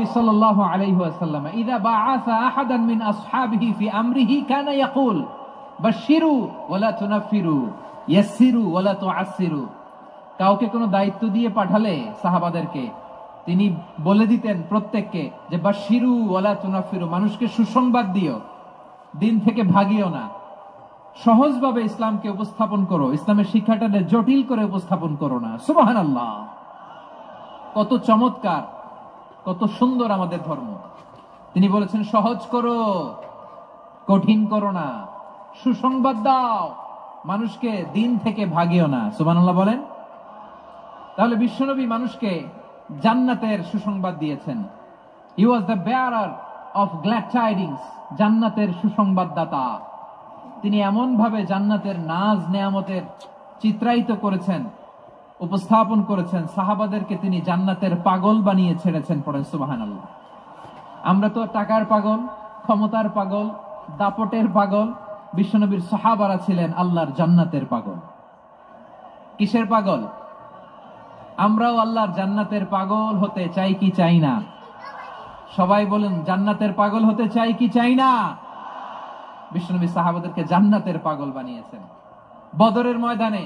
সাল্লাল্লাহু আলাইহি ওয়াসাল্লাম ইযা বাআসা আহাদান মিন আসহাবিহি ফি আমরিহি কানা ইয়াকুল বাশশিরু ওয়ালা তুনাফিরু ইয়াসসিরু ওয়ালা তুআসসিরু। কাউকে কোনো দায়িত্ব দিয়ে পাঠালে সাহাবাদেরকে তিনি বলে দিতেন প্রত্যেককে যে বাশশিরু ওয়ালা তুনাফিরু, মানুষকে সুসংবাদ দিও, দিন থেকে ভাগিও না, সহজভাবে ইসলামকে উপস্থাপন করো, ইসলামের শিক্ষাটাকে জটিল করে উপস্থাপন করো না। সুবহানাল্লাহ, কত চমৎকার, কত সুন্দর আমাদের ধর্ম। তিনি বলেছেন সহজ করো, কঠিন করো না, সুসংবাদ দাও, মানুষকে দিন থেকে ভাগিও না। সুবহানাল্লাহ বলেন। তাহলে বিশ্বনবী মানুষকে জান্নাতের সুসংবাদ দিয়েছেন। He was the bearer of glad tidings, জান্নাতের সুসংবাদদাতা। তিনি এমন ভাবে জান্নাতের নাজ নেয়ামতের চিত্রায়িত করেছেন, উপস্থাপন করেছেন, সাহাবাদেরকে তিনি জান্নাতের পাগল বানিয়ে ছেড়েছেন। পড়েন সুবহানাল্লাহ। আমরা তো টাকার পাগল, ক্ষমতার পাগল, দাপটের পাগল। বিশ্বনবীর সাহাবারা ছিলেন আল্লাহর জান্নাতের পাগল। কিসের পাগল? আমরাও আল্লাহর জান্নাতের পাগল হতে চাই কি চাই না? সবাই বলেন, জান্নাতের পাগল হতে চাই কি চাই না? বিশ্বনবী সাহাবাদেরকে জান্নাতের পাগল বানিয়েছেন। বদরের ময়দানে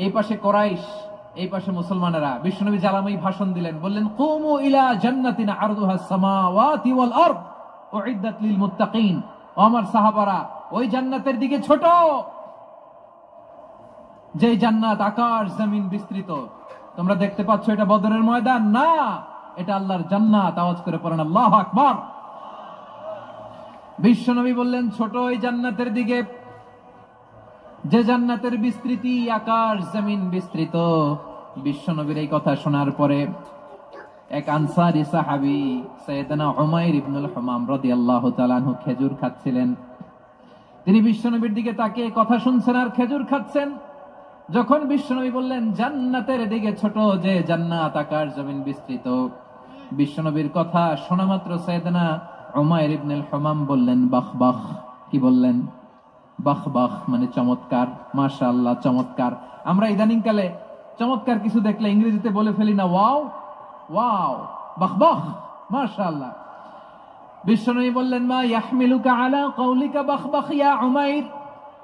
এই পাশে কোরাইশ, এই পাশে মুসলমানেরা। বিশ্বনবী জ্বালাময়ী ভাষণ দিলেন, বললেন কুমু ইলা জান্নাতিন আরদুহাস সামাওয়াতি ওয়াল আরদ উইদ্দাত লিল মুত্তাকিন। ও আমার সাহাবারা, ওই জান্নাতের দিকে ছোট, যে জান্নাত আকাশ জমিন বিস্তৃত। তোমরা দেখতে পাচ্ছ এটা বদরের ময়দান না, এটা আল্লাহর জান্নাত। আওয়াজ করে পড়েন আল্লাহু আকবার। বিশ্বনবী বললেন ছোট ওই জান্নাতের দিকে, যে জান্নাতের বিস্তৃতি আকাশ জমিন বিস্তৃত। বিশ্বনবীর এই কথা শোনার পরে এক আনসারী সাহাবী সাইয়েদনা উমাইর ইবনুল হুমাম রাদিয়াল্লাহু তাআলা আনহু খেজুর খাচ্ছিলেন। তিনি বিশ্বনবীর দিকে তাকিয়ে কথা শুনছেন আর খেজুর খাচ্ছেন। যখন বিশ্বনবী বললেন জান্নাতের দিকে ছোট, যে জান্নাত আকাশ জমিন বিস্তৃত, বিশ্বনবীর কথা শোনা মাত্র সাইয়েদনা উমাইর ইবনুল হুমাম বললেন বাহ বাহ। কি বললেন? বাহ বাহ মানে চমৎকার, মাশাআল্লাহ চমৎকার। আমরা ইদানিং কালে চমৎকার কিছু দেখলে ইংরেজিতে বলে ফেলি না ওয়াও ওয়াও, বাহ বাহ, মাশাআল্লাহ। বিশ্বনবী বললেন মা ইয়াহমিলুকা আলা কাউলিকা বাহ বাহ ইয়া উমাইর।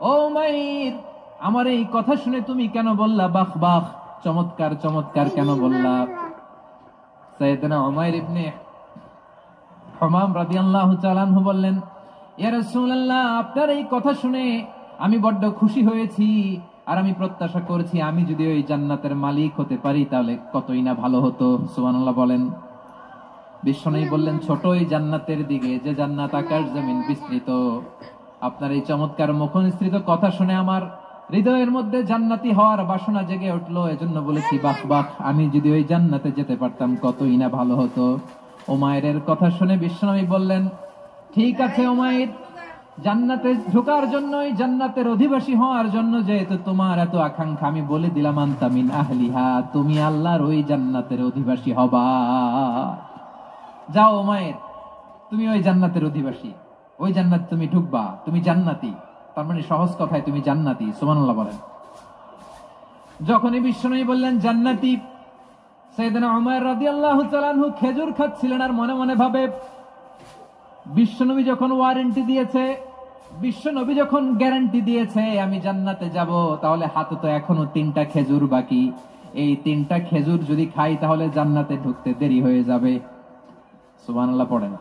ও উমাইর, আমার এই কথা শুনে তুমি কেন বললা বাহ বাহ, চমৎকার চমৎকার কেন বললা? সাইয়েদনা উমাইর ইবনে হুমাম রাদিয়াল্লাহু তাআলা আনহু বললেন ইয়া রাসূলুল্লাহ, আপনার এই কথা শুনে আমি বড্ড খুশি হয়েছি, আর আমি প্রত্যাশা করেছি আমি যদি ওই জান্নাতের মালিক হতে পারি তাহলে কতই না ভালো হতো। সুবহানাল্লাহ বলেন। বিশ্বনবী বললেন ছোট ওই জান্নাতের দিকে, যে জান্নাত আকাশ জমিন বিস্তৃত। আপনার এই চমৎকার মুখনিসৃত কথা শুনে আমার হৃদয়ের মধ্যে জান্নাতি হওয়ার বাসনা জেগে উঠলো, এজন্য বলেছি বাহ বাহ, আমি যদি ওই জান্নাতে যেতে পারতাম কতই না ভালো হতো। উমাইরের কথা শুনে বিশ্বনবী বললেন ঠিক আছে উমাইর, জান্নাতে ঢোকার জন্য, জান্নাতের অধিবাসী হওয়ার জন্য যেহেতু তোমার এত আকাঙ্ক্ষা, আমি বলে দিলাম আনতা মিন আহলিহা, তুমি আল্লাহর ওই জান্নাতের অধিবাসী হবা। যাও উমাইর, তুমি ওই জান্নাতের অধিবাসী, ওই জান্নাত তুমি ঢুকবা, তুমি জান্নাতি। তার মানে সহজ কথায় তুমি জান্নাতি। সুবহানাল্লাহ বলেন। যখনই বিশ্বনবী বললেন জান্নাতি, সাইয়েদনা উমাইর রাদিয়াল্লাহু তাআলা আনহু খেজুর খাচ্ছিলেন আর মনে মনে ভাবে বিশ্বনবী যখন ওয়ারেন্টি দিয়েছে, বিশ্বনবী যখন গ্যারান্টি দিয়েছে আমি জান্নাতে যাব, তাহলে হাতে তো এখনো 3টা খেজুর বাকি। এই 3টা খেজুর যদি খাই তাহলে জান্নাতে ঢুকতে দেরি হয়ে যাবে। সুবহানাল্লাহ পড়েন।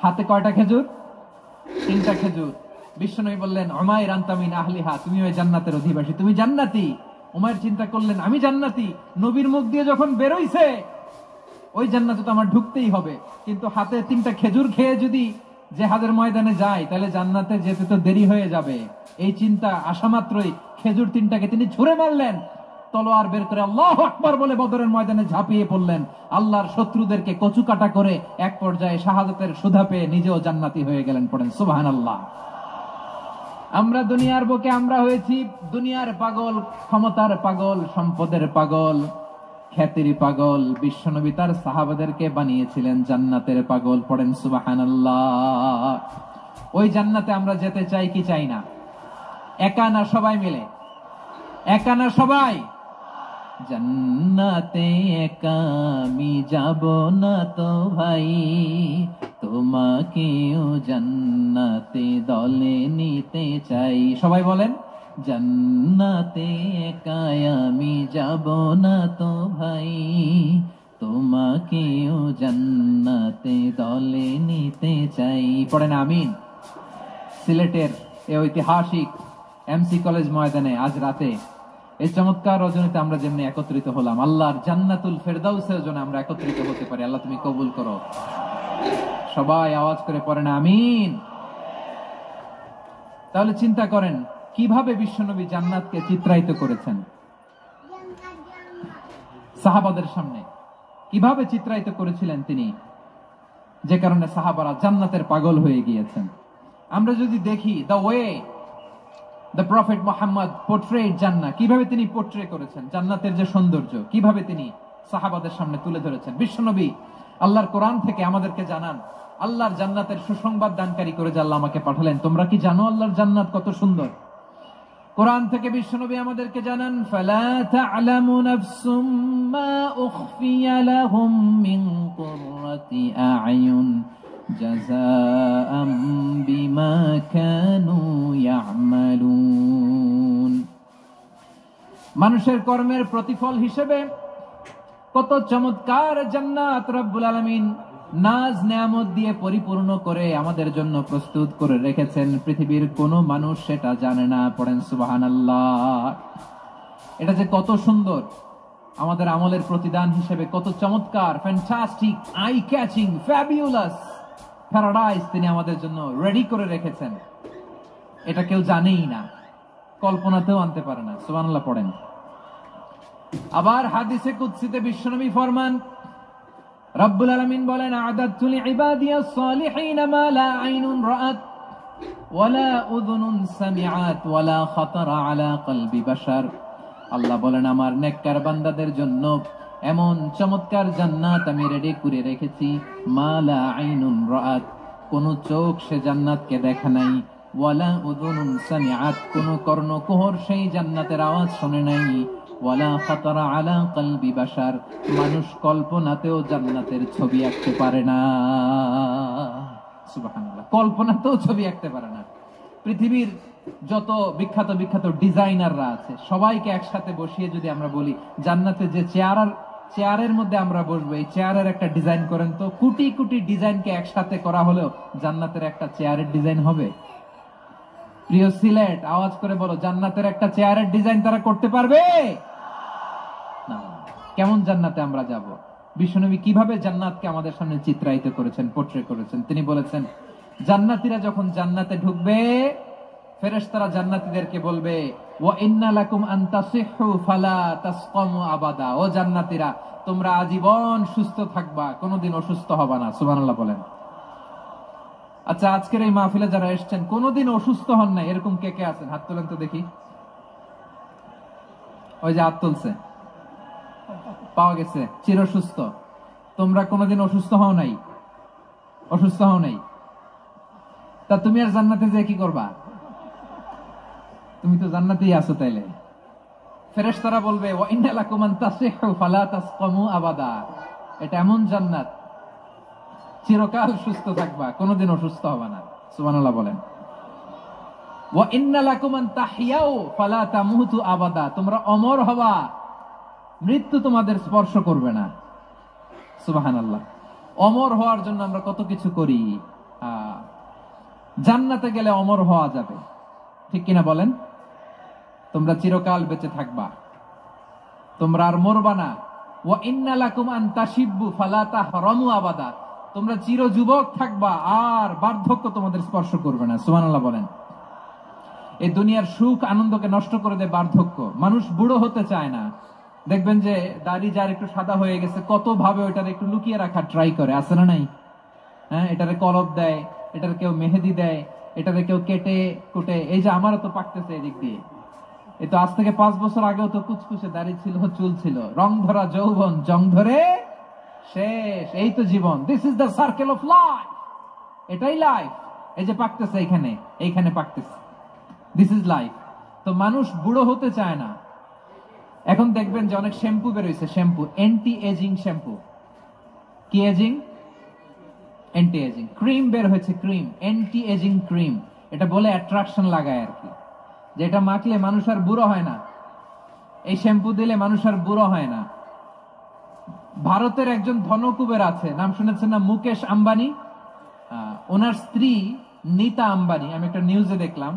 হাতে কয়টা খেজুর? 3টা খেজুর। বিশ্বনবী বললেন উমাইর আনতা মিন আহলিহা, তুমি ওই জান্নাতের অধিবাসী, তুমি জান্নাতি। উমাইর চিন্তা করলেন আমি জান্নাতি, নবীর মুখ দিয়ে যখন বেরোইছে ওই জান্নাতে তো আমার ঢুকতেই হবে, কিন্তু হাতে 3টা খেজুর খেয়ে যদি জিহাদের ময়দানে যাই তাহলে জান্নাতে যেতে তো দেরি হয়ে যাবে। এই চিন্তা আসা মাত্রই খেজুর 3টাকে তিনি ছুঁড়ে মারলেন, তলোয়ার বের করে আল্লাহু আকবার বলে বদরের ময়দানে ঝাঁপিয়ে পড়লেন। আল্লাহর শত্রুদেরকে কচুকাটা করে এক পর্যায়ে শাহাদাতের সুধা পেয়ে নিজেও জান্নাতি হয়ে গেলেন। পড়েন সুবহানাল্লাহ। আমরা দুনিয়ার বুকে আমরা হয়েছি দুনিয়ার পাগল, ক্ষমতার পাগল, সম্পদের পাগল, খ্যাতির পাগল। বিশ্বনবী তার সাহাবাদেরকে বানিয়েছিলেন জান্নাতের পাগল। পড়েন সুবহানাল্লাহ। ওই জান্নাতে আমরা যেতে চাই কি চাই না? একা না সবাই মিলে? একা না সবাই? জান্নাতে একা আমি যাব না তো ভাই, তোমাকেও জান্নাতে দলে নিতে চাই। সবাই বলেন, জান্নাতে একা আমি যাব না তো ভাই, তোমাকেও জান্নাতে দলে নিতে চাই। পড়েন আমিন। সিলেটের এই ঐতিহাসিক এমসি কলেজ ময়দানে আজ রাতে এই চমৎকার রজনীতে আমরা যেমনি একত্রিত হলাম, আল্লাহর জান্নাতুল ফেরদাউসের জন্য আমরা একত্রিত হতে পারি। আল্লাহ তুমি কবুল করো। সবাই আওয়াজ করে পড়েন আমিন। তাহলে চিন্তা করেন কিভাবে বিশ্বনবী জান্নাতকে চিত্রায়িত করেছেন সাহাবাদের সামনে, কিভাবে চিত্রায়িত করেছিলেন তিনি, যে কারণে সাহাবারা জান্নাতের পাগল হয়ে গিয়েছেন। আমরা যদি দেখি the way the prophet Muhammad portrait জান্নাত, কিভাবে তিনি পোর্ট্রে করেছেন জান্নাতের যে সৌন্দর্য, কিভাবে তিনি সাহাবাদের সামনে তুলে ধরেছেন। বিশ্বনবী আল্লাহর কোরআন থেকে আমাদেরকে জানান, আল্লাহর জান্নাতের সুসংবাদ দানকারী করে যে আল্লাহ আমাকে পাঠালেন, তোমরা কি জানো আল্লাহর জান্নাত কত সুন্দর? কোরআন থেকে বিশ্বনবী আমাদেরকে জানান, ফালা তা'লামু নাফসুম মা উখফিয়া লাহুম মিন কুররাতি আ'য়ুন জাযাআম বিমা কানু ইয়া'মালুন। মানুষের কর্মের প্রতিফল হিসেবে কত চমৎকার জান্নাত রব্বুল আলামিন নাজ নেয়ামত দিয়ে পরিপূর্ণ করে আমাদের জন্য প্রস্তুত করে রেখেছেন। পৃথিবীর কোন মানুষ সেটা জানে না। পড়েন সুবহানাল্লাহ। এটা যে কত সুন্দর, আমাদের আমলের প্রতিদান হিসেবে কত চমৎকার, fantastic, eye catching, fabulous paradise তিনি আমাদের জন্য রেডি করে রেখেছেন। এটা কেউ জানেই না, কল্পনাতেও আনতে পারে না। সুবহানাল্লাহ পড়েন। আবার হাদিসে কুদসিতে বিশ্বনবী ফরমান, রব্বুল আলামিন বলেন, আ'দাদতু লিইবাদিয়াস সালিহিন মা লা আইনুন রাআত ওয়ালা উযুনুন সামিআত ওয়ালা খাতারা আলা কলবি বাশার। আল্লাহ বলেন, আমার নেককার বান্দাদের জন্য এমন চমৎকার জান্নাত আমি রেডি করে রেখেছি, মা লা আইনুন রাআত, কোন চোখ সে জান্নাতকে দেখে নাই, ওয়ালা উযুনুন সামিআত, কোন কর্ণকুহর সেই জান্নাতের আওয়াজ শুনে নাই, ওয়ালা খাতারা আলা কলবি বাশার, মানুষ কল্পনাতেও জান্নাতের ছবি আঁকতে পারে না। সুবহানাল্লাহ, কল্পনাতেও ছবি আঁকতে পারে না। পৃথিবীর যত বিখ্যাত বিখ্যাত ডিজাইনাররা আছে সবাইকে একসাথে বসিয়ে যদি আমরা বলি জান্নাতে যে চেয়ারের মধ্যে আমরা বসবো, এই চেয়ারের একটা ডিজাইন করেন তো, কোটি কোটি ডিজাইনকে একসাথে করা হলেও জান্নাতের একটা চেয়ারের ডিজাইন হবে? প্রিয় সিলেট, আওয়াজ করে বলো, জান্নাতের একটা চেয়ারের ডিজাইন তারা করতে পারবে না। কেমন জান্নাতে আমরা যাব? বিশ্বনবী কিভাবে জান্নাতকে আমাদের সামনে চিত্রায়িত করেছেন, পোর্ট্রে করেছেন। তিনি বলেছেন, জান্নাতীরা যখন জান্নাতে ঢুকবে, ফেরেশতারা জান্নাতীদেরকে বলবে, ওয়া ইন্না লাকুম আন তাসিহু ফালা তাসকামু আবাদা। ও জান্নাতীরা, তোমরা আজীবন সুস্থ থাকবা, কোনোদিন অসুস্থ হবা না। সুবহানাল্লাহ বলেন। আচ্ছা, আজকের এই মাহফিলে যারা এসেছেন কোনোদিন অসুস্থ হন না, এরকম কে কে আছেন? হাত তোলেন তো দেখি। ওই যে হাত তুলছে, পাওয়া গেছে, চির সুস্থ। তোমরা কোনোদিন অসুস্থ হও নাই? অসুস্থ হও নাই? তা তুমি আর জান্নাতে যে কি করবা? তুমি তো জান্নাতেই আছো। তাইলে ফেরেশতারা বলবে, ওয়া ইন্না লাকুম আন তাসিহু ফালা তাসকামু আবাদা। এটা এমন জান্নাত, চিরকাল সুস্থ থাকবা, কোনোদিন অসুস্থ হবে না। সুবহানাল্লাহ বলেন। ওয়া ইন্না লাকুম আন তাহইয়াউ ফালা তামুতু আবাদা। তোমরা অমর হবা, মৃত্যু তোমাদের স্পর্শ করবে না। সুবহানাল্লাহ। অমর হওয়ার জন্য আমরা কত কিছু করি। জান্নাতে গেলে অমর হওয়া যাবে, ঠিক কিনা বলেন? তোমরা চিরকাল বেঁচে থাকবা, তোমরা আর মরবা না। ওয়া ইন্না লাকুম আন তাশিব্বু ফালা তাহরামু আবাদা। তোমরা চির যুবক থাকবা, আর বার্ধক্য তোমাদের স্পর্শ করবে না। সুবহানাল্লাহ বলেন। এই দুনিয়ার সুখ আনন্দকে নষ্ট করে দেয় বার্ধক্য। মানুষ বুড়ো হতে চায় না। দেখবেন যে দাড়ি যার একটু সাদা হয়ে গেছে, কত ভাবে ওইটার একটু লুকিয়ে রাখার ট্রাই করে, আছে না নাই? হ্যাঁ, এটারে কলব দেয়, এটার কেউ মেহেদি দেয়, এটারে কেউ কেটে কুটে। এই যে আমারও তো পাকতেছে এদিক দিয়ে, এই তো আজ থেকে 5 বছর আগেও তো কুচকুচে দাড়ি ছিল, চুল ছিল, রং ধরা যৌবন, জং ধরে শেষ। এই তো জীবন। This is the circle of life. এটাই লাইফ। এই যে পাকতেছে এইখানে, এইখানে পাকতেছে, দিস ইজ লাইফ। তো মানুষ বুড়ো হতে চায় না। এখন দেখবেন যে অনেক শ্যাম্পু বেরোইছে, শ্যাম্পু অ্যান্টি এজিং শ্যাম্পু। কি এজিং? Anti ageing. ক্রিম বের হয়েছে, ক্রিম অ্যান্টি এজিং ক্রিম। এটা বলে অ্যাট্রাকশন লাগায় আর কি, যেটা মাখলে মানুষ আর বুড়ো হয় না, এই শ্যাম্পু দিলে মানুষ আর বুড়ো হয় না। ভারতের একজন ধনকুবের আছে, নাম শুনেছেন না? মুকেশ আম্বানি। ওনার স্ত্রী নীতা আম্বানি, আমি একটা নিউজে দেখলাম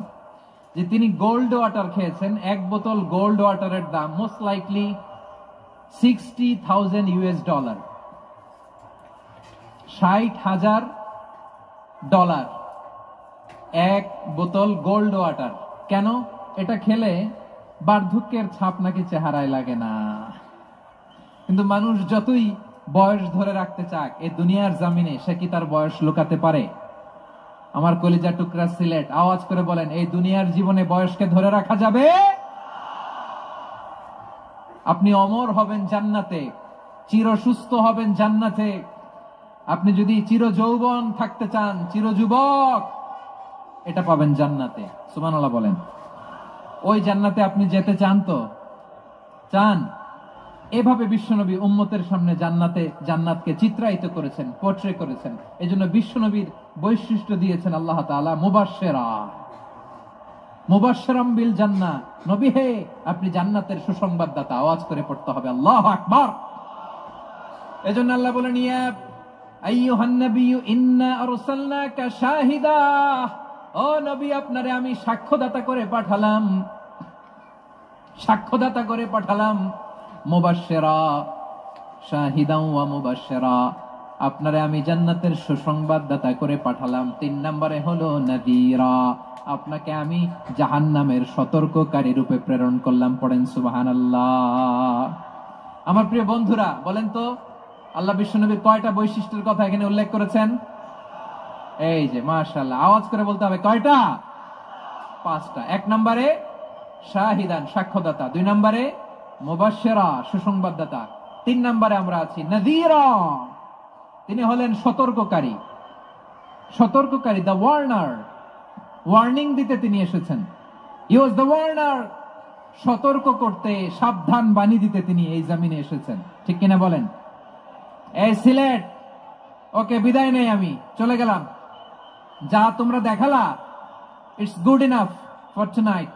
যে তিনি গোল্ড ওয়াটার খেয়েছেন। এক বোতল গোল্ড ওয়াটারের দাম মোস্ট লাইকলি $60,000, $60,000 এক বোতল গোল্ড ওয়াটার। কেন? এটা খেলে বার্ধক্যের ছাপ নাকি চেহারায় লাগে না। কিন্তু মানুষ যতই বয়স ধরে রাখতে চাক এই দুনিয়ার জামিনে, সে কি তার বয়স লুকাতে পারে? আমার কলিজা টুকরা সিলেট, আওয়াজ করে বলেন, এই দুনিয়ার জীবনে বয়সকে ধরে রাখা যাবে? আপনি অমর হবেন জান্নাতে, চির সুস্থ হবেন জান্নাতে। আপনি যদি চির যৌবন থাকতে চান, চির যুবক, এটা পাবেন জান্নাতে। সুবহানাল্লাহ বলেন। ওই জান্নাতে আপনি যেতে চান তো? চান? এভাবে বিশ্বনবী উম্মতের সামনে জান্নাতকে চিত্রায়িত করেছেন, পোর্ট্রে করেছেন। এজন্য বিশ্বনবীর বৈশিষ্ট্য দিয়েছেন আল্লাহ তাআলা মুবাশশিরাম বিল জান্নাহ। নবী হে, আপনি জান্নাতের সুসংবাদদাতা। আওয়াজ করে পড়তে হবে আল্লাহু আকবার। এজন্য আল্লাহ বলেন, ইয়া আইয়ুহান নাবিয়্যু ইন্না আরসালনাকা শাহিদা। ও নবী, আপনারে আমি সাক্ষ্যদাতা করে পাঠালাম, সাক্ষ্যদাতা করে পাঠালাম। মুবাশশিরা, শাহিদাও ওয়া মুবাশশিরা, আপনারে আমি জান্নাতের সুসংবাদদাতা করে পাঠালাম। 3 নম্বরে হলো নাযীরা, আপনাকে আমি জাহান্নামের সতর্ককারী রূপে প্রেরণ করলাম। পড়েন সুবহানাল্লাহ। আমার প্রিয় বন্ধুরা, বলেন তো আল্লাহ বিশ্বনবীর কয়টা বৈশিষ্ট্যের কথা এখানে উল্লেখ করেছেন? এই যে মাশাআল্লাহ, আওয়াজ করে বলতে হবে কয়টা? 5টা। 1 নম্বরে শাহিদান, সাক্ষ্যদাতা। 2 নম্বরে মুবাশশিরা, সুসংবাদদাতা। 3 নম্বরে আমরা আছি নাযীরা, তিনি হলেন সতর্ককারী। সতর্ককারী, দ্য ওয়ার্নার, ওয়ার্নিং দিতে তিনি এসেছেন। হি ওয়াজ দ্য ওয়ার্নার, সতর্ক করতে, সাবধান বাণী দিতে তিনি এই জমিনে এসেছেন। ঠিক কিনা বলেন? এই সিলেট, ওকে বিদায় নেই, আমি চলে গেলাম। যা তোমরা দেখালা, it's good enough for tonight.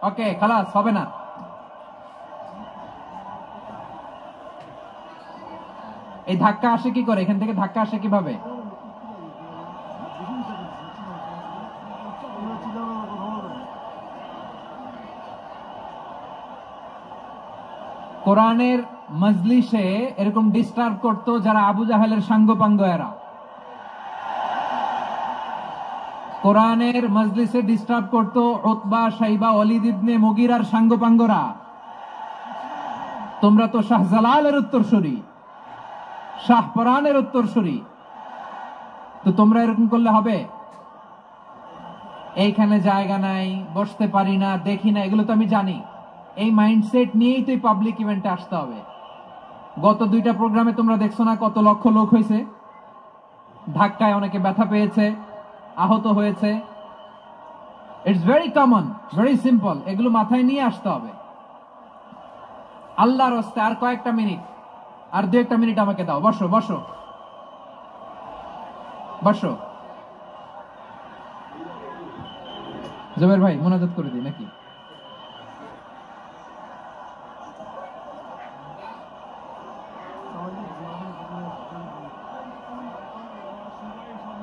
Okay, খালাস, হবে না। এই ধাক্কা আসে কি করে? এখান থেকে ধাক্কা আসে কিভাবে? কোরআনের মজলিসে এরকম ডিস্টার্ব করতো যারা আবু জাহেলের সাঙ্গপাঙ্গ এরা। কোরআনের মজলিসে ডিস্টার্ব করতো উতবা, শাইবা, ওয়ালিদ ইবনে মুগিরার সাঙ্গপাঙ্গরা। তোমরা তো শাহজালালের উত্তরসূরি, শাহপরানের উত্তরসূরি, তো তোমরা এরকম করলে হবে? এইখানে জায়গা নাই, বসতে পারি না, দেখি না, এগুলো তো আমি জানি। এই মাইন্ডসেট নিয়েই তো পাবলিক ইভেন্টে আসতে হবে। গত 2টা প্রোগ্রামে তোমরা দেখছো না কত লক্ষ লোক হয়েছে? ধাক্কায় অনেকে ব্যথা পেয়েছে, আহত হয়েছে। It's very common, very simple. এগুলো মাথায় নিয়ে আসতে হবে। আল্লাহর রাস্তে আর কয়েকটা মিনিট, আর 2-1 মিনিট আমাকে দাও। বসো বসো বসো। জবের ভাই, মোনাজাত করে দিই নাকি?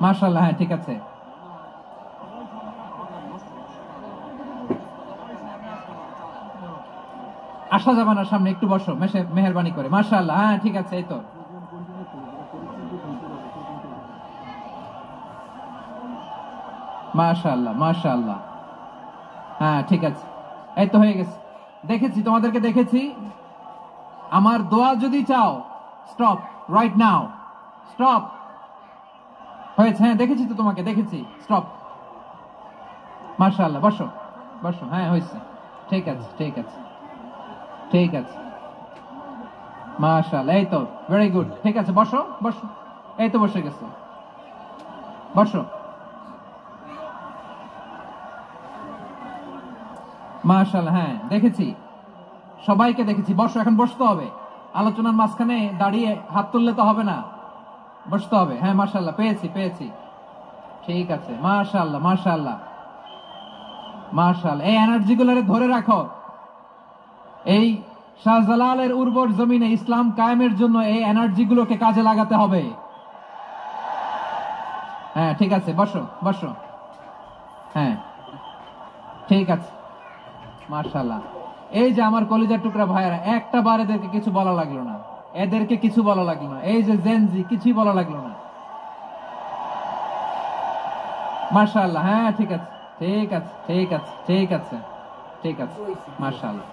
মাশাআল্লাহ, হ্যাঁ ঠিক আছে। আসা যাবে না সামনে, একটু বসো মেহেরবানি করে। মাশাআল্লাহ, হ্যাঁ ঠিক আছে। এই তো মাশাআল্লাহ, মাশাআল্লাহ, হ্যাঁ ঠিক আছে। এই তো হয়ে গেছে। দেখেছি, তোমাদেরকে দেখেছি। আমার দোয়া যদি চাও, স্টপ রাইট নাও, স্টপ। হয়েছে, হ্যাঁ দেখেছি তো, তোমাকে দেখেছি। স্টপ। মাশাআল্লাহ, বসো বসো। হ্যাঁ হয়েছে, ঠিক আছে ঠিক আছে ঠিক আছে। মাশাআল্লাহ, এই তো ভেরি গুড। ঠিক আছে, বসো বসো। এই তো বসে গেছে, বসো। মাশাআল্লাহ, হ্যাঁ দেখেছি। সবাইকে দেখেছি। বসো, এখন বসতে হবে। আলোচনার মাঝখানে দাঁড়িয়ে হাত তুললে তো হবে না, বসতে হবে। হ্যাঁ, মাশাআল্লাহ, পেয়েছি পেয়েছি, ঠিক আছে, মাশাআল্লাহ মাশাআল্লাহ মাশাআল্লাহ। এই এনার্জি গুলারে ধরে রাখো। এই শাহজালালের উর্বর জমিনে ইসলাম কায়েমের জন্য এই এনার্জি গুলোকে কাজে লাগাতে হবে। হ্যাঁ, ঠিক আছে, বসো বসো। হ্যাঁ, ঠিক আছে, মাশাআল্লাহ। এই যে আমার কলিজার টুকরা ভাইয়েরা, একটা বার এদেরকে কিছু বলা লাগলো না, এদেরকে কিছু বলা লাগলো না। এই যে জেনজি, কিছুই বলা লাগলো না। মাশাআল্লাহ। হ্যাঁ, ঠিক আছে ঠিক আছে ঠিক আছে ঠিক আছে ঠিক আছে, মাশাআল্লাহ।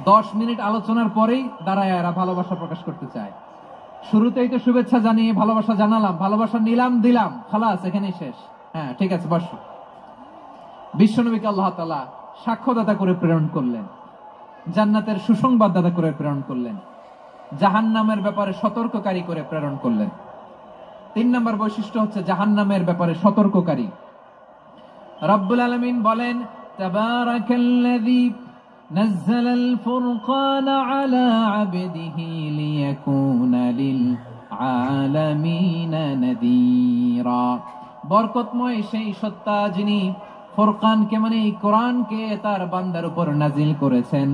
10 মিনিট আলোচনার পরেই দাঁড়ায় এরা ভালোবাসা প্রকাশ করতে চায়। শুরুতেই তো শুভেচ্ছা জানিয়ে ভালোবাসা জানালাম, ভালোবাসা নিলাম, দিলাম, খালাস, এখানেই শেষ। হ্যাঁ, ঠিক আছে, বসো। বিশ্বনবীকে আল্লাহ তাআলা সাক্ষ্যদাতা করে প্রেরণ করলেন, জান্নাতের সুসংবাদদাতা করে প্রেরণ করলেন, জাহান্নামের ব্যাপারে সতর্ককারী করে প্রেরণ করলেন। 3 নম্বর বৈশিষ্ট্য হচ্ছে জাহান্নামের ব্যাপারে সতর্ককারী। রব্বুল আলামিন বলেন, তাবারাকাল্লাযী নাযালাল ফুরকানা আলা আবদিহি লিয়াকুনা লিল আলামিনা নাযীরা। বরকতময় সেই সত্তা যিনি ফুরকানকে মানে এই কোরআনকে তার বান্দার উপর নাজিল করেছেন,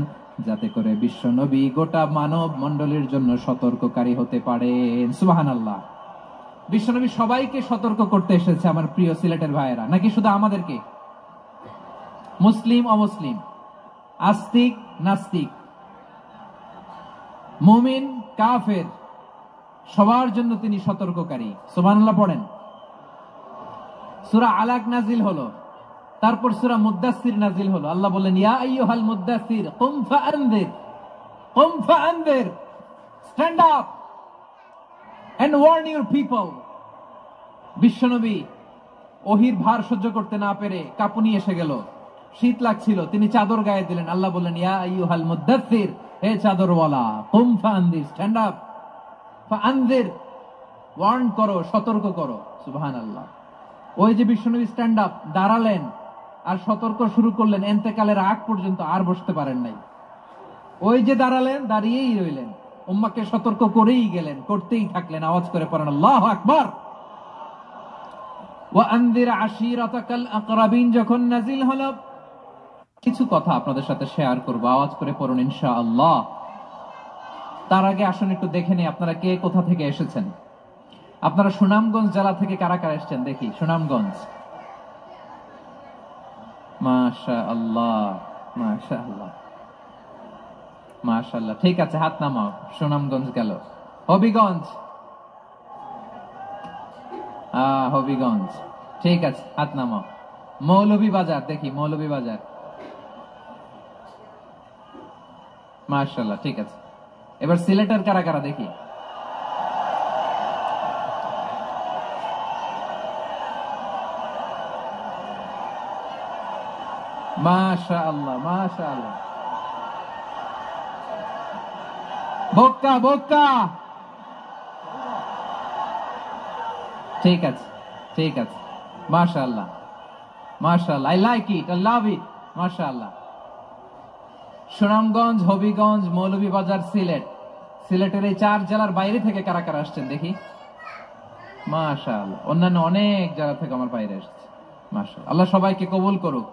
যাতে করে বিশ্ব নবী গোটা মানব মণ্ডলীর জন্য সতর্ককারী হতে পারেন। সুবহানাল্লাহ। বিশ্বনবী সবাইকে সতর্ক করতে এসেছে, আমার প্রিয় সিলেটের ভাইয়েরা, নাকি শুধু আমাদেরকে? মুসলিম অমুসলিম, আস্তিক নাস্তিক, মুমিন কাফের, সবার জন্য তিনি সতর্ককারী। সুবহানাল্লাহ পড়েন। সূরা আলাক নাজিল হলো, তারপর সূরা মুদ্দাসসির নাজিল হলো। আল্লাহ বললেন, ইয়া আইয়ুহাল মুদ্দাসসির কুম ফাআনযির, stand up and warn your people. বিশ্বনবী ওহির ভার সহ্য করতে না পেরে কাঁপুনি এসে গেল, শীত লাগছিল, তিনি চাদর গায়ে দিলেন। আল্লাহ বললেন, ইয়া আইয়ুহাল মুদ্দাসসির, হে চাদরওয়ালা, কুম ফাআনযির, স্ট্যান্ড আপ, ফাআনযির, ওয়ার্ন করো, সতর্ক করো। সুবহানাল্লাহ। ওই যে বিশ্বনবী স্ট্যান্ড আপ, দাঁড়ালেন আর সতর্ক শুরু করলেন, এন্তেকালের আগ পর্যন্ত আর বসতে পারেন নাই। ওই যে দাঁড়ালেন, দাঁড়িয়েই রইলেন, উম্মাহকে সতর্ক করেই গেলেন, করতেই থাকলেন। আওয়াজ করে পড়েন আল্লাহু আকবার। ওয়া আনযির আশীরাতাকাল আকরাবিন যখন নাজিল হলো, কিছু কথা আপনাদের সাথে শেয়ার করব, আওয়াজ করে পড়ুন ইনশাআল্লাহ। তার আগে আসুন একটু দেখে নিই আপনারা কে কোথা থেকে এসেছেন। আপনারা সুনামগঞ্জ জেলা থেকে কারা কারা এসেছেন দেখি। সুনামগঞ্জ, মাশাআল্লাহ মাশাআল্লাহ মাশাআল্লাহ, ঠিক আছে, হাত নামাও। সুনামগঞ্জ গেল। হবিগঞ্জ, হবিগঞ্জ, ঠিক আছে, হাত নামাও। মৌলভীবাজার দেখি, মৌলভীবাজার, মাশাআল্লাহ, ঠিক আছে। এবার সিলেটের কারা কারা দেখি। মাশাআল্লাহ মাশাআল্লাহ, বক্কা বক্কা, ঠিক আছে ঠিক আছে, মাশাআল্লাহ মাশাআল্লাহ, I like it, I love it, মাশাআল্লাহ। সুনামগঞ্জ, হবিগঞ্জ, মৌলভীবাজার, সিলেট। সিলেটের এই 4 জেলার বাইরে থেকে কারা কারা আসছেন দেখি। মাশাআল্লাহ, অন্যান্য অনেক জায়গা থেকে আমার বাইরে এসেছে। মাশাআল্লাহ, আল্লাহ সবাইকে কবুল করুক।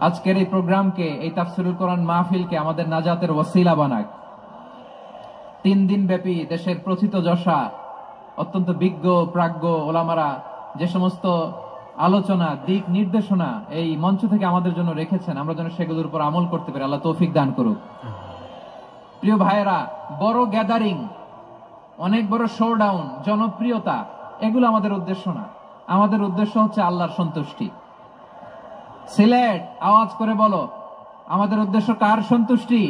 আজকের এই প্রোগ্রামকে, এই তাফসীরুল কোরআন মাহফিলকে আমাদের নাজাতের ওসিলা বানাক। 3 দিন ব্যাপী দেশের প্রথিতযশা অত্যন্ত বিজ্ঞ প্রাজ্ঞ ওলামারা যে সমস্ত আলোচনা, দিক নির্দেশনা এই মঞ্চ থেকে আমাদের জন্য রেখেছেন, আমরা যেন সেগুলোর উপর আমল করতে পারি। আল্লাহ তৌফিক দান করুক। প্রিয় ভাইয়েরা, বড় গ্যাদারিং, অনেক বড় শোডাউন, জনপ্রিয়তা, এগুলো আমাদের উদ্দেশ্য না। আমাদের উদ্দেশ্য হচ্ছে আল্লাহর সন্তুষ্টি। সিলেট, আওয়াজ করে বলো, আমাদের উদ্দেশ্য কার সন্তুষ্টি?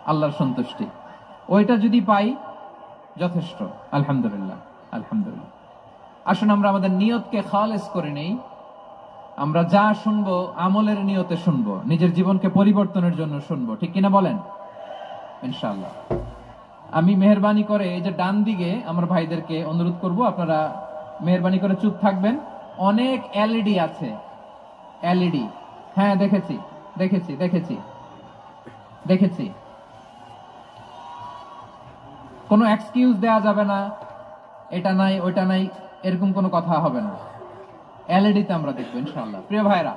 আল্লাহর সন্তুষ্টি। ওইটা যদি পাই যথেষ্ট, আলহামদুলিল্লাহ আলহামদুলিল্লাহ। আসুন আমরা আমাদের নিয়তকে খালেস করে নেই। আমরা যা শুনবো আমলের নিয়তে শুনবো, নিজের জীবনকে পরিবর্তনের জন্য শুনবো, ঠিক কিনা বলেন? ইনশাআল্লাহ। আমি মেহরবানি করে এই যে ডান দিকে আমার ভাইদেরকে অনুরোধ করব, আপনারা মেহরবানি করে চুপ থাকবেন। অনেক এলইডি আছে, এলইডি, হ্যাঁ দেখেছি, দেখেছি দেখেছি দেখেছি। কোনো এক্সকিউজ দেয়া যাবে না, এটা নাই ওইটা নাই, এরকম কোনো কথা হবে না। এলইডিতে আমরা দেখবো ইনশাআল্লাহ। প্রিয় ভাইরা,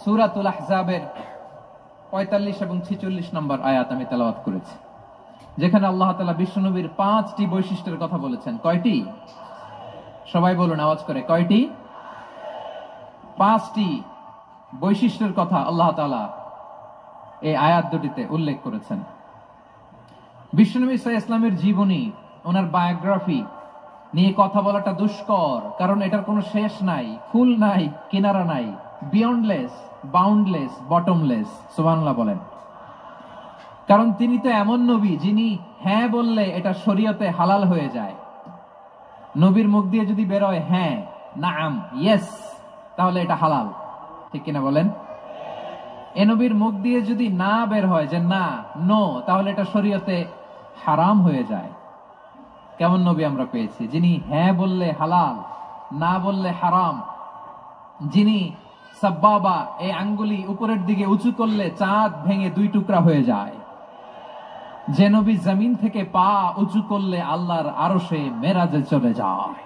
সূরাতুল আহজাবের 45 এবং 46 নম্বর আয়াত আমি তেলাওয়াত করেছি, যেখানে আল্লাহ তাআলা বিশ্বনবীর 5টি বৈশিষ্ট্যের কথা বলেছেন। কয়টি? সবাই বলুন আওয়াজ করে, কয়টি? 5টি বৈশিষ্ট্যের কথা আল্লাহ তাআলা এই আয়াত দুটিতে উল্লেখ করেছেন। বিশ্বনবী সাল্লাল্লাহু আলাইহি ওয়াসাল্লামের জীবনী, ওনার বায়োগ্রাফি নিয়ে কথা বলাটা দুষ্কর, কারণ এটার কোনো শেষ নাই, কুল নাই, কিনারা নাই, বিয়ন্ডলেস, বাউন্ডলেস, বটমলেস। সুবহানাল্লাহ বলেন। কারণ তিনি তো এমন নবী যিনি হ্যাঁ বললে এটা শরীয়তে হালাল হয়ে যায়। নবীর মুখ দিয়ে যদি বেরোয় হ্যাঁ, নাম, ইয়েস, তাহলে এটা হালাল। ঠিক কিনা বলেন? এ নবীর মুখ দিয়ে যদি না বের হয় যে না, নো, তাহলে এটা শরীয়তে হারাম হয়ে যায়। কেমন নবী আমরা পেয়েছি, যিনি হ্যাঁ বললে হালাল, না বললে হারাম, যিনি সাব্বাবা, এই আঙ্গুলি উপরের দিকে উঁচু করলে চাঁদ ভেঙে 2 টুকরা হয়ে যায়, যে নবী জমিন থেকে পা উঁচু করলে আল্লাহর আরশে মেরাজে চলে যায়,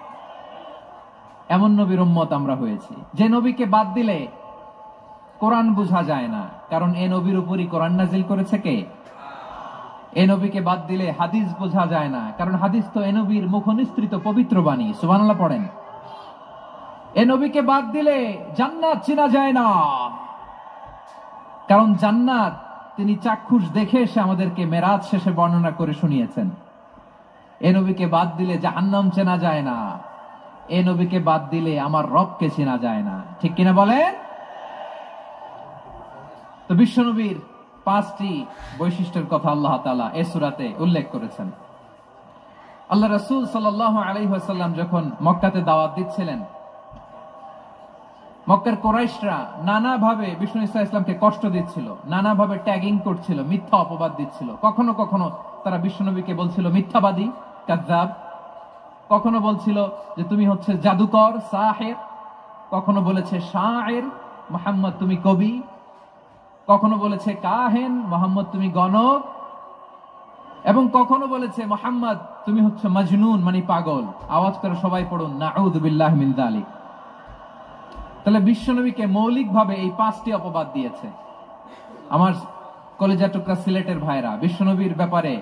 এমন নবীর উম্মত আমরা হয়েছি। যে নবীকে বাদ দিলে কোরআন বোঝা যায় না, কারণ এ নবীর উপরই কোরআন নাজিল করেছে কে? এ নবীকে বাদ দিলে হাদিস বোঝা যায় না, কারণ হাদিস তো এ নবীর মুখনিসৃত পবিত্র বাণী। সুবহানাল্লাহ পড়েন। এ নবীকে বাদ দিলে জান্নাত চেনা যায় না, কারণ জান্নাত তিনি চাক্ষুষ দেখে এসে আমাদেরকে মেরাজ শেষে বর্ণনা করে শুনিয়েছেন। এ নবীকে বাদ দিলে জাহান্নাম চেনা যায় না, এ নবীকে বাদ দিলে আমার রবকে চেনা যায় না। ঠিক কিনা বলেন? তো বিশ্বনবীর 5টি বৈশিষ্ট্যের কথা আল্লাহ তাআলা এই সূরাতে উল্লেখ করেছেন। আল্লাহ রাসূল সাল্লাল্লাহু আলাইহি ওয়াসাল্লাম যখন মক্কাতে দাওয়াত দিচ্ছিলেন, মক্কার কুরাইশরা নানাভাবে বিষ্ণু ইসা ইসলামকে কষ্ট দিচ্ছিল, নানাভাবে ট্যাগিং করছিল, মিথ্যা অপবাদ দিচ্ছিল। কখনো কখনো তারা বিশ্বনবীকে বলছিল মিথ্যাবাদী, কাযযাব। কখনো বলছিল যে তুমি হচ্ছে জাদুকর, সাহির। কখনো বলেছে শায়ের, মুহাম্মদ তুমি কবি। কখনো বলেছে কাহেন, মুহাম্মদ তুমি গণক। এবং কখনো বলেছে মুহাম্মদ তুমি হচ্ছে মাজনুন, মানে পাগল। আওয়াজ করে সবাই পড়ুন, নাউযু বিল্লাহি মিন যালিক। তাহলে বিশ্বনবীকে মৌলিকভাবে এই 5টি অপবাদ দিয়েছে। আমার কলেজা টুকরা সিলেটের ভাইরা, বিশ্বনবীর ব্যাপারে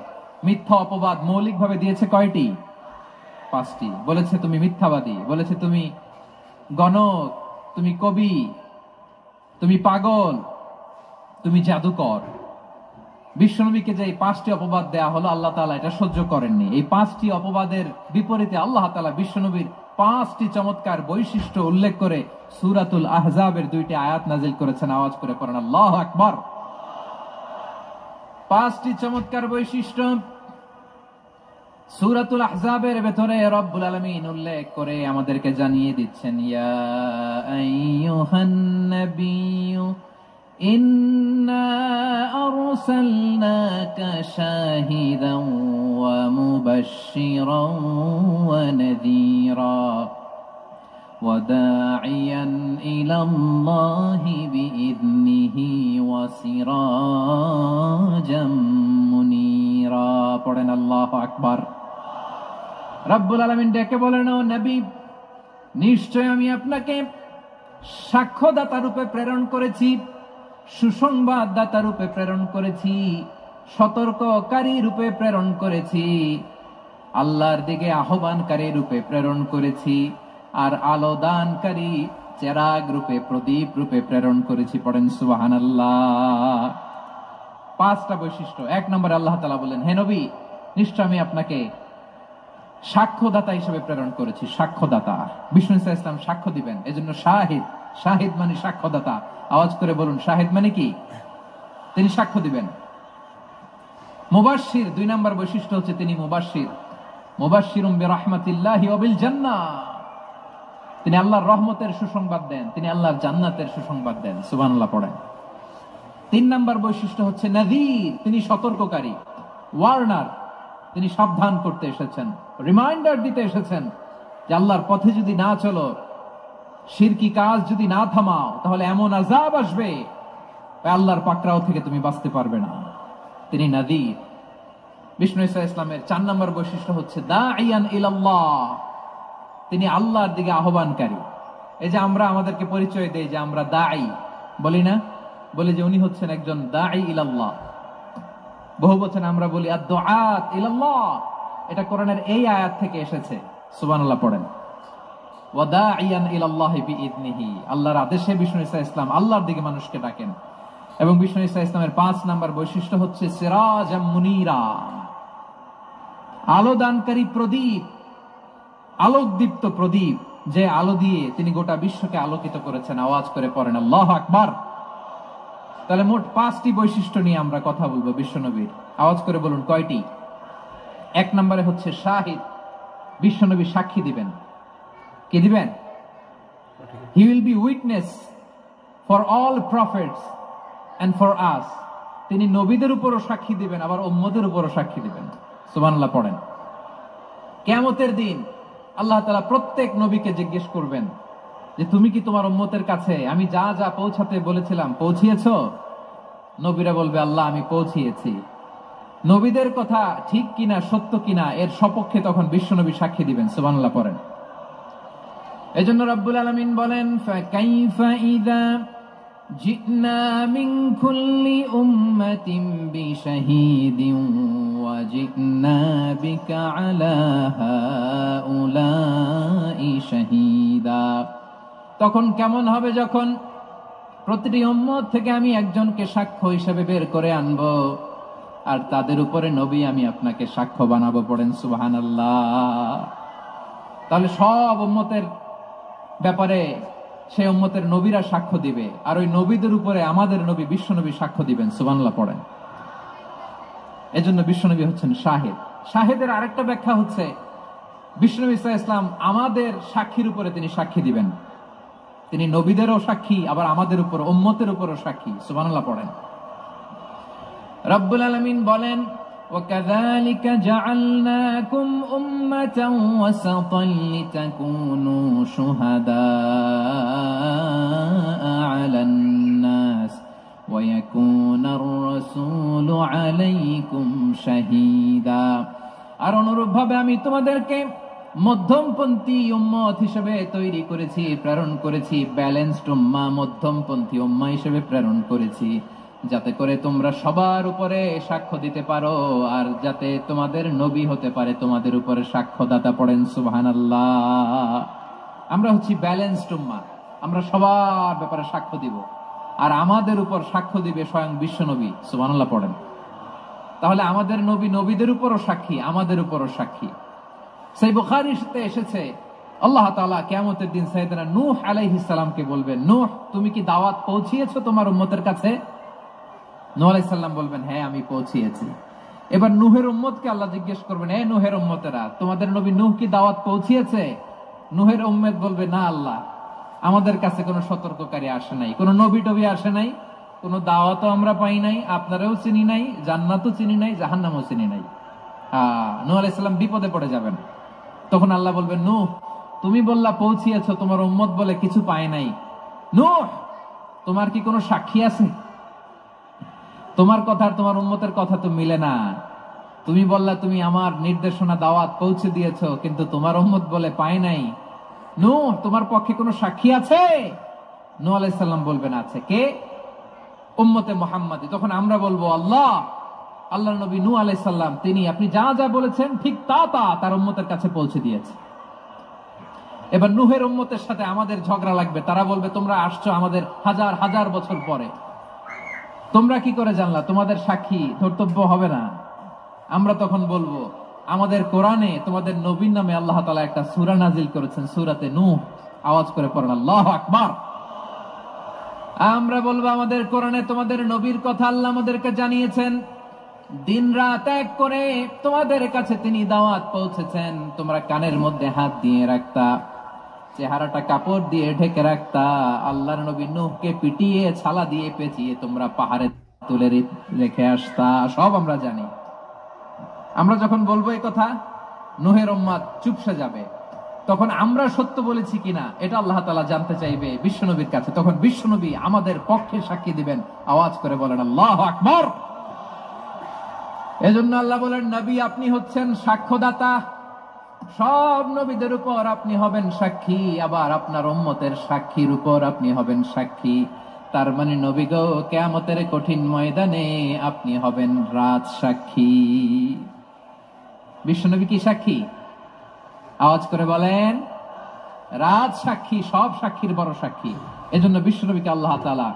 মিথ্যা অপবাদ মৌলিকভাবে দিয়েছে কয়টি? 5টি। বলেছে তুমি মিথ্যাবাদী, বলেছে তুমি গণক, তুমি কবি, তুমি পাগল, তুমি জাদুকর। বিশ্বনবীকে যে এই 5টি অপবাদ দেয়া হলো, আল্লাহ তাআলা এটা সহ্য করেননি। এই 5টি অপবাদের বিপরীতে আল্লাহ তাআলা বিশ্বনবীর 5টি চমৎকার বৈশিষ্ট্য উল্লেখ করে সূরাতুল আহজাবের 2টি আয়াত নাজিল করেছেন। আওয়াজ করে পড়েন আল্লাহু আকবার। 5টি চমৎকার বৈশিষ্ট্য সূরাতুল আহজাবের ভেতরে রব্বুল আলামিন উল্লেখ করে আমাদেরকে জানিয়ে দিচ্ছেন, ইয়া আইয়ুহান নাবিয়্যু ইন্না আরসালনাকা শাহিদান ওয়া মুবাশশিরান ওয়া নাযীরা ওয়া দাঈয়ান ইলাল্লাহি বিইذনিহি ওয়া সিরাজাম মুনীরা। পড়েন আল্লাহু আকবার। রব্বুল আলামিন ডেকে বলেন, ও নবী, নিশ্চয় আমি আপনাকে সাক্ষ্যদাতা রূপে প্রেরণ করেছি, সুসংবাদদাতা রূপে প্রেরণ করেছি, সতর্ককারী রূপে প্রেরণ করেছি, আল্লাহর দিকে আহ্বানকারী রূপে প্রেরণ করেছি, আর আলো দানকারী চেরাগ রূপে, প্রদীপ রূপে প্রেরণ করেছি। পড়েন সুবহানাল্লাহ। 5টা বৈশিষ্ট্য। 1 নম্বরে আল্লাহ তাআলা বলেন, হে নবী, নিশ্চয় আমি আপনাকে সাক্ষ্যদাতা হিসেবে প্রেরণ করেছি। সাক্ষ্যদাতা, বিষ্ণু ইসলাম সাক্ষ্য দিবেন, এজন্য শাহিদ। শাহিদ মানে সাক্ষ্যদাতা। আওয়াজ করে বলুন, শাহিদ মানে কি? তিনি সাক্ষ্য দিবেন। মুবাশশির, 2 নম্বর বৈশিষ্ট্য হচ্ছে তিনি মুবাশশির। মুবাশশিরুম বিরাহমাতিল্লাহি ওয়া বিল জান্নাহ, তিনি আল্লাহর রহমতের সুসংবাদ দেন, তিনি আল্লাহর জান্নাতের সুসংবাদ দেন। সুবহানাল্লাহ পড়েন। 3 নম্বর বৈশিষ্ট্য হচ্ছে নাযীর, তিনি সতর্ককারী, ওয়ার্নার। তিনি সাবধান করতে এসেছেন, রিমাইন্ডার দিতে এসেছেন যে আল্লাহর পথে যদি না চলো, শিরকি কাজ যদি না থামাও, তাহলে এমন আযাব আসবে আল্লাহর পাকড়াও থেকে তুমি বাঁচতে পারবে না। তিনি নাযীর। বিষ্ণু ঈসা ইসলামের 4 নম্বর বৈশিষ্ট্য হচ্ছে দাঈয়ান ইলাল্লাহ, তিনি আল্লাহর দিকে আহ্বানকারী। এই যে আমরা আমাদেরকে পরিচয় দেই যে আমরা দাঈ, বলি না? বলি যে উনি হচ্ছেন একজন দাঈ ইলাল্লাহ। বহু বচন আমরা বলি আদ-দুআত ইলাল্লাহ, এটা কোরআনের এই আয়াত থেকে এসেছে। সুবহানাল্লাহ পড়েন। ওয়া দাঈয়ান ইলাল্লাহি বিইذনিহি, আল্লাহর আদেশে বিষ্ণু ঈসা ইসলাম আল্লাহর দিকে মানুষকে ডাকেন। এবং বিষ্ণু ঈসা ইসলামের 5 নম্বর বৈশিষ্ট্য হচ্ছে সিরাজাম মুনীরা, আলো দানকারী প্রদীপ, আলোকদীপ্ত প্রদীপ, যে আলো দিয়ে তিনি গোটা বিশ্বকে আলোকিত করেছেন। আওয়াজ করে পড়েন আল্লাহু আকবার। তাহলে মোট 5টি বৈশিষ্ট্য নিয়ে আমরা কথা বলবো বিশ্বনবীর। আওয়াজ করে বলুন কয়টি? 1 নম্বরে হচ্ছে শাহিদ, বিশ্বনবী সাক্ষী দিবেন। কি দিবেন? He will be witness for all prophets and for us, তিনি নবীদের উপরও সাক্ষী দিবেন, আবার উম্মতের উপরও সাক্ষী দিবেন। সুবহানাল্লাহ পড়েন। কিয়ামতের দিন আল্লাহ তাআলা প্রত্যেক নবীকে জিজ্ঞেস করবেন যে তুমি কি তোমার উম্মতের কাছে আমি যা যা পৌঁছাতে বলেছিলাম পৌঁছিয়েছো? নবীরা বলবে আল্লাহ আমি পৌঁছিয়েছি। নবীদের কথা ঠিক কিনা, সত্য কিনা, এর সপক্ষে তখন বিশ্বনবী সাক্ষী দিবেন। সুবহানাল্লাহ পড়েন। এজন্য রব্বুল আলামিন বলেন ফাকাইফা ইযা জিনা মিন কুল্লি উম্মাতিন বিশাহীদিন ওয়া জিনা বিকা আলা হাউলাই শাহীদা। তখন কেমন হবে যখন প্রতিটি উম্মত থেকে আমি একজনকে সাক্ষ্য হিসেবে বের করে আনবো, আর তাদের উপরে নবী আমি আপনাকে সাক্ষ্য বানাবো। পড়েন সুবহানাল্লাহ। তাহলে সব উম্মতের ব্যাপারে সেই উম্মতের নবীরা সাক্ষ্য দিবে, আর ওই নবীদের উপরে আমাদের নবী বিশ্বনবী সাক্ষ্য দিবেন। সুবহানাল্লাহ পড়েন। এজন্য বিশ্বনবী হচ্ছেন শাহিদ। শাহিদের আরেকটা ব্যাখ্যা হচ্ছে বিশ্বনবী সাল্লাল্লাহু আলাইহি ওয়াসাল্লাম আমাদের সাক্ষীর উপরে তিনি সাক্ষী দিবেন। তিনি নবীদেরও সাক্ষী, আবার আমাদের উপর উম্মতের উপরও সাক্ষী। সুবহানাল্লাহ পড়েন। রব্বুল আলামিন বলেন وَكَذَلِكَ جَعَلْنَاكُمْ أُمَّةً وَسَطًا لِتَكُونُوا شُهَدَاءَ عَلَى النَّاسِ وَيَكُونَ الرَّسُولُ عَلَيْكُمْ شَهِيدًا। আর অনুরূপভাবে আমি তোমাদেরকে মধ্যমপন্থী উম্মত হিসেবে তৈরি করেছি, প্রেরণ করেছি। ব্যালেন্সড উম্মাহ, মধ্যমপন্থী উম্মাহ হিসেবে প্রেরণ করেছি, যাতে করে তোমরা সবার উপরে সাক্ষ্য দিতে পারো, আর যাতে তোমাদের নবী হতে পারে তোমাদের উপরে সাক্ষ্যদাতা। পড়েন সুবহানাল্লাহ। আমরা হচ্ছি ব্যালেন্সড উম্মাহ, আমরা সবার ব্যাপারে সাক্ষ্য দিব, আর আমাদের উপর সাক্ষ্য দিবে স্বয়ং বিশ্বনবী। সুবহানাল্লাহ পড়েন। তাহলে আমাদের নবী নবীদের উপরও সাক্ষী, আমাদের উপরও সাক্ষী। সেই বুখারীতে এসেছে আল্লাহ তাআলা কিয়ামতের দিন সাইয়েদনা নূহ আলাইহিস সালামকে বলবেন, নূহ তুমি কি দাওয়াত পৌঁছিয়েছো তোমার উম্মতের কাছে? নূহ আলাইহিস সালাম বলবেন হ্যাঁ আমি পৌঁছিয়েছি। এবার নূহের উম্মতকে আল্লাহ জিজ্ঞেস করবেন, এ নূহের উম্মতেরা তোমাদের নবী নূহ কি দাওয়াত পৌঁছিয়েছে? নূহের উম্মত বলবে না আল্লাহ, আমাদের কাছে কোনো সতর্ককারী আসে নাই, কোনো নবী টবি আসে নাই, কোনো দাওয়াতও আমরা পাই নাই, আপনারাও চিনি নাই, জান্নাতও চিনি নাই, জাহান্নামও চিনি নাই। নূহ আলাইহিস সালাম বিপদে পড়ে যাবেন। তখন আল্লাহ বলবেন নূহ তুমি বললা পৌঁছিয়েছো, তোমার উম্মত বলে কিছু পায় নাই। নূহ তোমার কি কোনো সাক্ষী আছে? তোমার কথা আর তোমার উম্মতের কথা তো মিলে না। তুমি বললা তুমি আমার নির্দেশনা দাওয়াত পৌঁছে দিয়েছো, কিন্তু তোমার উম্মত বলে পায় নাই। নূহ তোমার পক্ষে কোনো সাক্ষী আছে? নূহ আলাইহিস সালাম বলবেন আছে। কে? উম্মতে মুহাম্মাদী। তখন আমরা বলবো আল্লাহ, আল্লাহর নবী নূহ আলাইহিস সালাম তিনি আপনি যা যা বলেছেন ঠিক তা তা তার উম্মতের কাছে পৌঁছে দিয়েছে। এবার নূহের উম্মতের সাথে আমাদের ঝগড়া লাগবে। তারা বলবে তোমরা আসছো আমাদের হাজার হাজার বছর পরে, তোমরা কি করে জানলা? তোমাদের সাক্ষী ধর্তব্য হবে না। আমরা তখন বলবো আমাদের কোরআনে তোমাদের নবীর নামে আল্লাহ তাআলা একটা সূরা নাজিল করেছেন, সূরাতে নূহ। আওয়াজ করে পড়েন আল্লাহু আকবার। আমরা বলবো আমাদের কোরআনে তোমাদের নবীর কথা আল্লাহ আমাদেরকে জানিয়েছেন, দিন রাত এক করে তোমাদের কাছে তিনি দাওয়াত পৌঁছেছেন। তোমরা কানের মধ্যে হাত দিয়ে রাখতা, চেহারাটা কাপড় দিয়ে ঢেকে রাখতা, আল্লাহর নবী নূহকে পিটিয়ে ছালা দিয়ে পেঁচিয়ে তোমরা পাহাড়ে তুলে রেখে আসতা। সব আমরা জানি। আমরা যখন বলবো এই কথা, নূহের উম্মত চুপসে যাবে। তখন আমরা সত্য বলেছি কিনা এটা আল্লাহ তাআলা জানতে চাইবে বিশ্বনবীর কাছে। তখন বিশ্বনবী আমাদের পক্ষে সাক্ষী দিবেন। আওয়াজ করে বলেন আল্লাহু আকবার। এজন্য আল্লাহ বলেন, নবী আপনি হচ্ছেন সাক্ষ্যদাতা, সব নবীদের উপর আপনি হবেন সাক্ষী, আবার আপনার উম্মতের সাক্ষীর উপর আপনি হবেন সাক্ষী। তার মানে নবী গো, কিয়ামতের কঠিন ময়দানে আপনি হবেন রাজ সাক্ষী। বিশ্বনবী কি সাক্ষী? আওয়াজ করে বলেন, রাজ সাক্ষী, সব সাক্ষীর বড় সাক্ষী। এজন্য বিশ্বনবীকে আল্লাহ তাআলা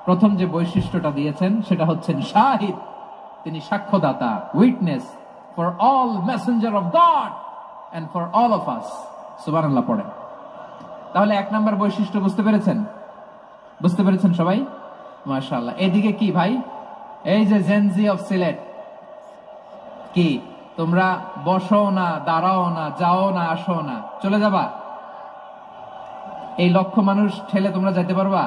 প্রথম যে বৈশিষ্ট্যটা দিয়েছেন সেটা হচ্ছেন শাহিদ। তিনি সাক্ষ্যদাতা, witness for all messenger of God and for all of us. সুবহানাল্লাহ পড়েন। তাহলে এক নাম্বার বৈশিষ্ট্য বুঝতে পেরেছেন? বুঝতে পেরেছেন সবাই? মাশাআল্লাহ। এদিকে কি ভাই, এই যে জেনজি অফ সিলেট, কি তোমরা বসো না, দাঁড়াও না, যাও না, আসো না, চলে যাবা? এই লক্ষ মানুষ ঠেলে তোমরা যাইতে পারবা?